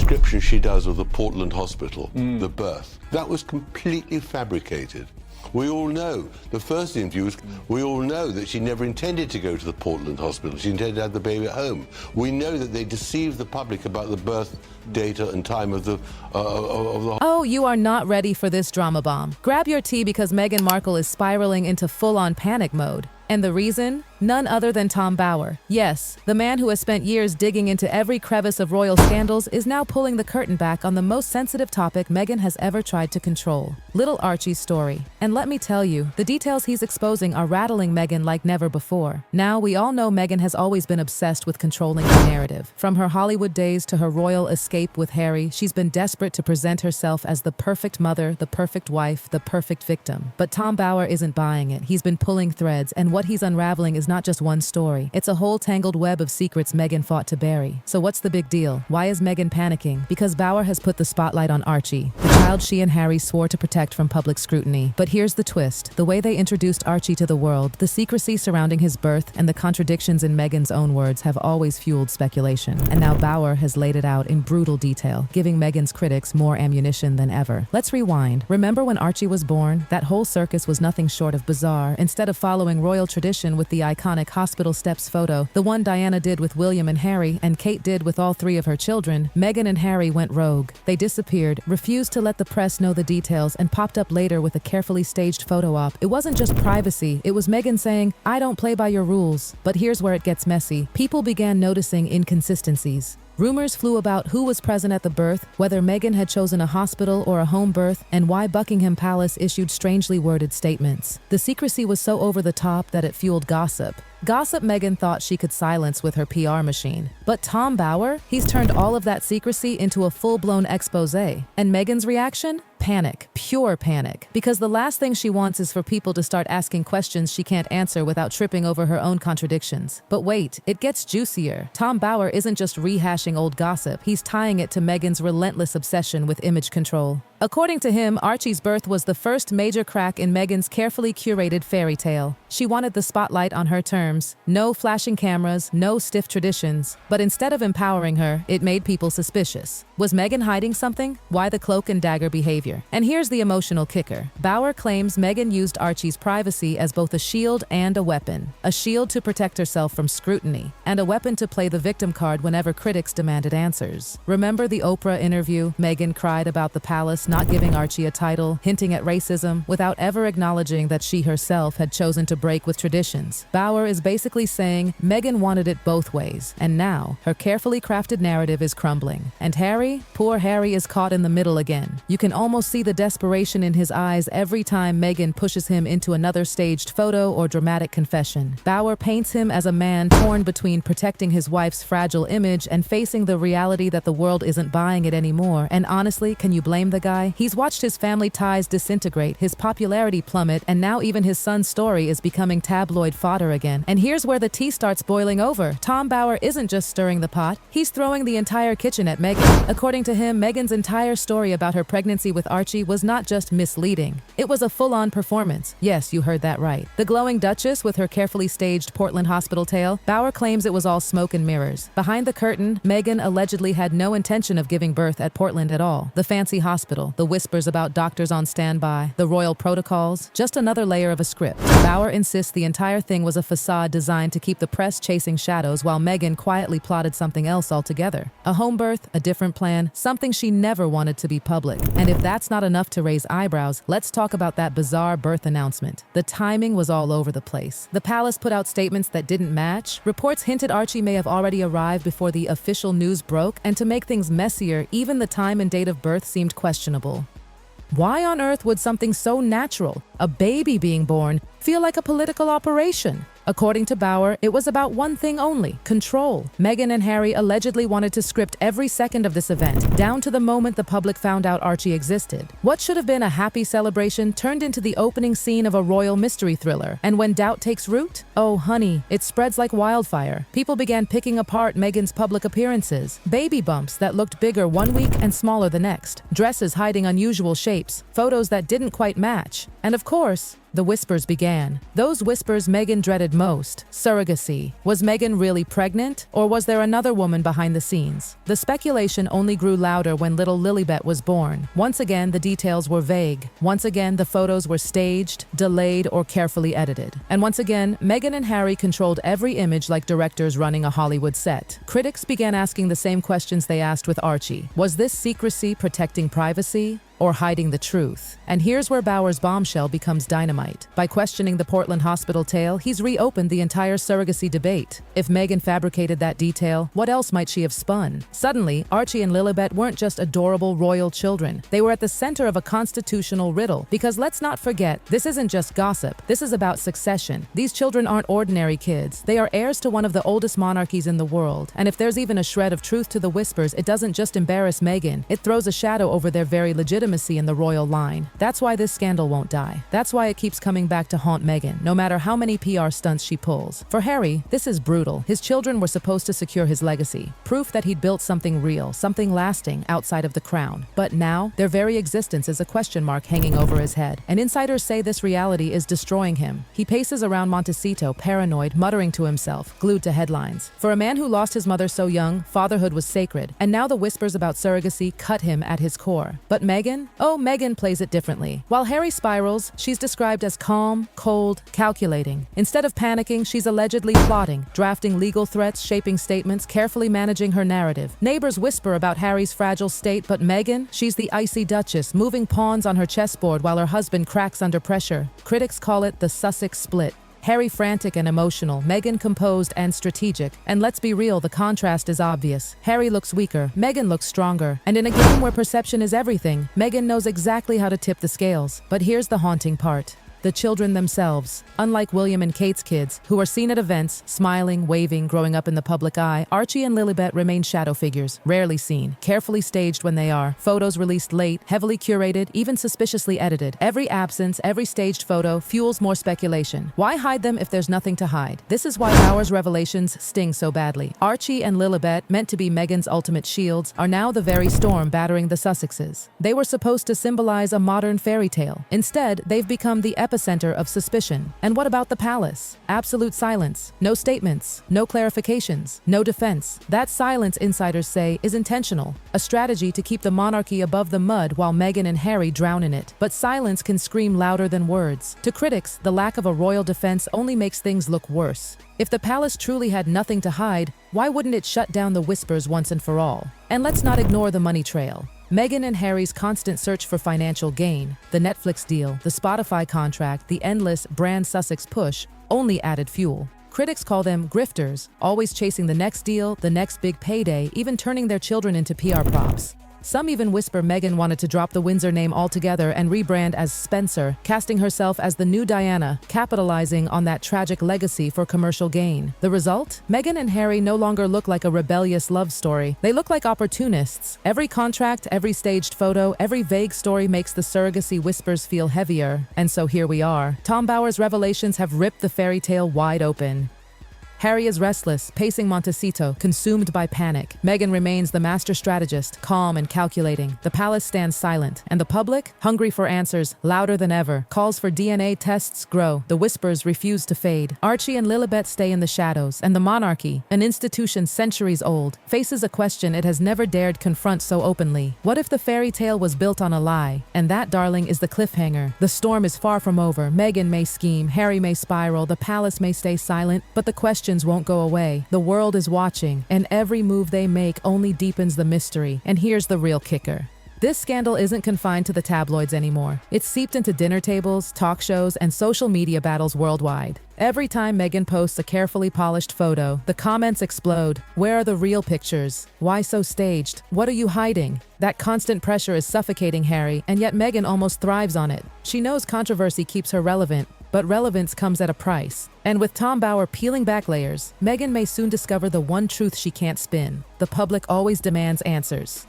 description she does of the Portland hospital, the birth, that was completely fabricated. We all know, the first interviews, we all know that she never intended to go to the Portland hospital. She intended to have the baby at home. We know that they deceived the public about the birth data and time of the Oh, you are not ready for this drama bomb. Grab your tea because Meghan Markle is spiraling into full-on panic mode. And the reason? None other than Tom Bower. Yes, the man who has spent years digging into every crevice of royal scandals is now pulling the curtain back on the most sensitive topic Meghan has ever tried to control. Little Archie's story. And let me tell you, the details he's exposing are rattling Meghan like never before. Now, we all know Meghan has always been obsessed with controlling the narrative. From her Hollywood days to her royal escape with Harry, she's been desperate to present herself as the perfect mother, the perfect wife, the perfect victim. But Tom Bower isn't buying it. He's been pulling threads, and what he's unraveling is not just one story. It's a whole tangled web of secrets Meghan fought to bury. So what's the big deal? Why is Meghan panicking? Because Bower has put the spotlight on Archie, the child she and Harry swore to protect from public scrutiny. But here's the twist. The way they introduced Archie to the world, the secrecy surrounding his birth, and the contradictions in Meghan's own words have always fueled speculation. And now Bower has laid it out in brutal detail, giving Meghan's critics more ammunition than ever. Let's rewind. Remember when Archie was born? That whole circus was nothing short of bizarre. Instead of following royal tradition with the iconic hospital steps photo, the one Diana did with William and Harry, and Kate did with all three of her children, Meghan and Harry went rogue. They disappeared, refused to let the press know the details, and popped up later with a carefully staged photo op. It wasn't just privacy, it was Meghan saying, "I don't play by your rules." But here's where it gets messy. People began noticing inconsistencies. Rumors flew about who was present at the birth, whether Meghan had chosen a hospital or a home birth, and why Buckingham Palace issued strangely worded statements. The secrecy was so over the top that it fueled gossip. Gossip Meghan thought she could silence with her PR machine. But Tom Bower? He's turned all of that secrecy into a full-blown expose. And Meghan's reaction? Panic. Pure panic. Because the last thing she wants is for people to start asking questions she can't answer without tripping over her own contradictions. But wait, it gets juicier. Tom Bower isn't just rehashing old gossip, he's tying it to Meghan's relentless obsession with image control. According to him, Archie's birth was the first major crack in Meghan's carefully curated fairy tale. She wanted the spotlight on her terms. No flashing cameras, no stiff traditions. But instead of empowering her, it made people suspicious. Was Meghan hiding something? Why the cloak and dagger behavior? And here's the emotional kicker. Bower claims Meghan used Archie's privacy as both a shield and a weapon. A shield to protect herself from scrutiny, and a weapon to play the victim card whenever critics demanded answers. Remember the Oprah interview? Meghan cried about the palace not giving Archie a title, hinting at racism, without ever acknowledging that she herself had chosen to break with traditions. Bower is basically saying Meghan wanted it both ways, and now her carefully crafted narrative is crumbling. And Harry? Poor Harry is caught in the middle again. You can almost see the desperation in his eyes every time Meghan pushes him into another staged photo or dramatic confession. Bower paints him as a man torn between protecting his wife's fragile image and facing the reality that the world isn't buying it anymore. And honestly, can you blame the guy? He's watched his family ties disintegrate, his popularity plummet, and now even his son's story is becoming tabloid fodder again. And here's where the tea starts boiling over. Tom Bower isn't just stirring the pot, he's throwing the entire kitchen at Meghan. According to him, Meghan's entire story about her pregnancy with Archie was not just misleading. It was a full-on performance. Yes, you heard that right. The glowing Duchess with her carefully staged Portland hospital tale, Bower claims it was all smoke and mirrors. Behind the curtain, Meghan allegedly had no intention of giving birth at Portland at all. The fancy hospital, the whispers about doctors on standby, the royal protocols, just another layer of a script. Bower insists the entire thing was a facade designed to keep the press chasing shadows while Meghan quietly plotted something else altogether. A home birth, a different plan, something she never wanted to be public. And if that's not enough to raise eyebrows, let's talk about that bizarre birth announcement. The timing was all over the place. The palace put out statements that didn't match. Reports hinted Archie may have already arrived before the official news broke, and to make things messier, even the time and date of birth seemed questionable. Why on earth would something so natural, a baby being born, feel like a political operation? According to Bower, it was about one thing only: control. Meghan and Harry allegedly wanted to script every second of this event, down to the moment the public found out Archie existed. What should have been a happy celebration turned into the opening scene of a royal mystery thriller. And when doubt takes root? Oh honey, it spreads like wildfire. People began picking apart Meghan's public appearances. Baby bumps that looked bigger one week and smaller the next. Dresses hiding unusual shapes. Photos that didn't quite match. And of course, the whispers began. Those whispers Meghan dreaded most. Surrogacy. Was Meghan really pregnant? Or was there another woman behind the scenes? The speculation only grew louder when little Lilibet was born. Once again, the details were vague. Once again, the photos were staged, delayed, or carefully edited. And once again, Meghan and Harry controlled every image like directors running a Hollywood set. Critics began asking the same questions they asked with Archie. Was this secrecy protecting privacy, or hiding the truth? And here's where Bauer's bombshell becomes dynamite. By questioning the Portland hospital tale, he's reopened the entire surrogacy debate. If Meghan fabricated that detail, what else might she have spun? Suddenly, Archie and Lilibet weren't just adorable royal children. They were at the center of a constitutional riddle. Because let's not forget, this isn't just gossip. This is about succession. These children aren't ordinary kids. They are heirs to one of the oldest monarchies in the world. And if there's even a shred of truth to the whispers, it doesn't just embarrass Meghan. It throws a shadow over their very legitimacy in the royal line. That's why this scandal won't die. That's why it keeps coming back to haunt Meghan, no matter how many PR stunts she pulls. For Harry, this is brutal. His children were supposed to secure his legacy, proof that he'd built something real, something lasting outside of the crown. But now, their very existence is a question mark hanging over his head. And insiders say this reality is destroying him. He paces around Montecito, paranoid, muttering to himself, glued to headlines. For a man who lost his mother so young, fatherhood was sacred, and now the whispers about surrogacy cut him at his core. But Meghan? Oh, Meghan plays it differently. While Harry spirals, she's described as calm, cold, calculating. Instead of panicking, she's allegedly plotting, drafting legal threats, shaping statements, carefully managing her narrative. Neighbors whisper about Harry's fragile state, but Meghan, she's the icy duchess, moving pawns on her chessboard while her husband cracks under pressure. Critics call it the Sussex split. Harry frantic and emotional, Meghan composed and strategic. And let's be real, the contrast is obvious. Harry looks weaker, Meghan looks stronger. And in a game where perception is everything, Meghan knows exactly how to tip the scales. But here's the haunting part. The children themselves. Unlike William and Kate's kids, who are seen at events, smiling, waving, growing up in the public eye, Archie and Lilibet remain shadow figures, rarely seen, carefully staged when they are, photos released late, heavily curated, even suspiciously edited. Every absence, every staged photo fuels more speculation. Why hide them if there's nothing to hide? This is why Bauer's revelations sting so badly. Archie and Lilibet, meant to be Meghan's ultimate shields, are now the very storm battering the Sussexes. They were supposed to symbolize a modern fairy tale. Instead, they've become the epicenter of suspicion. And what about the palace? Absolute silence. No statements. No clarifications. No defense. That silence, insiders say, is intentional. A strategy to keep the monarchy above the mud while Meghan and Harry drown in it. But silence can scream louder than words. To critics, the lack of a royal defense only makes things look worse. If the palace truly had nothing to hide, why wouldn't it shut down the whispers once and for all? And let's not ignore the money trail. Meghan and Harry's constant search for financial gain, the Netflix deal, the Spotify contract, the endless brand Sussex push, only added fuel. Critics call them grifters, always chasing the next deal, the next big payday, even turning their children into PR props. Some even whisper Meghan wanted to drop the Windsor name altogether and rebrand as Spencer, casting herself as the new Diana, capitalizing on that tragic legacy for commercial gain. The result? Meghan and Harry no longer look like a rebellious love story. They look like opportunists. Every contract, every staged photo, every vague story makes the surrogacy whispers feel heavier. And so here we are. Tom Bauer's revelations have ripped the fairy tale wide open. Harry is restless, pacing Montecito, consumed by panic. Meghan remains the master strategist, calm and calculating. The palace stands silent, and the public, hungry for answers, louder than ever. Calls for DNA tests grow. The whispers refuse to fade. Archie and Lilibet stay in the shadows, and the monarchy, an institution centuries old, faces a question it has never dared confront so openly. What if the fairy tale was built on a lie? And that, darling, is the cliffhanger. The storm is far from over. Meghan may scheme, Harry may spiral, the palace may stay silent, but the question won't go away. The world is watching, and every move they make only deepens the mystery. And here's the real kicker. This scandal isn't confined to the tabloids anymore. It's seeped into dinner tables, talk shows, and social media battles worldwide. Every time Meghan posts a carefully polished photo, the comments explode. Where are the real pictures? Why so staged? What are you hiding? That constant pressure is suffocating Harry, and yet Meghan almost thrives on it. She knows controversy keeps her relevant, but relevance comes at a price. And with Tom Bauer peeling back layers, Meghan may soon discover the one truth she can't spin. The public always demands answers.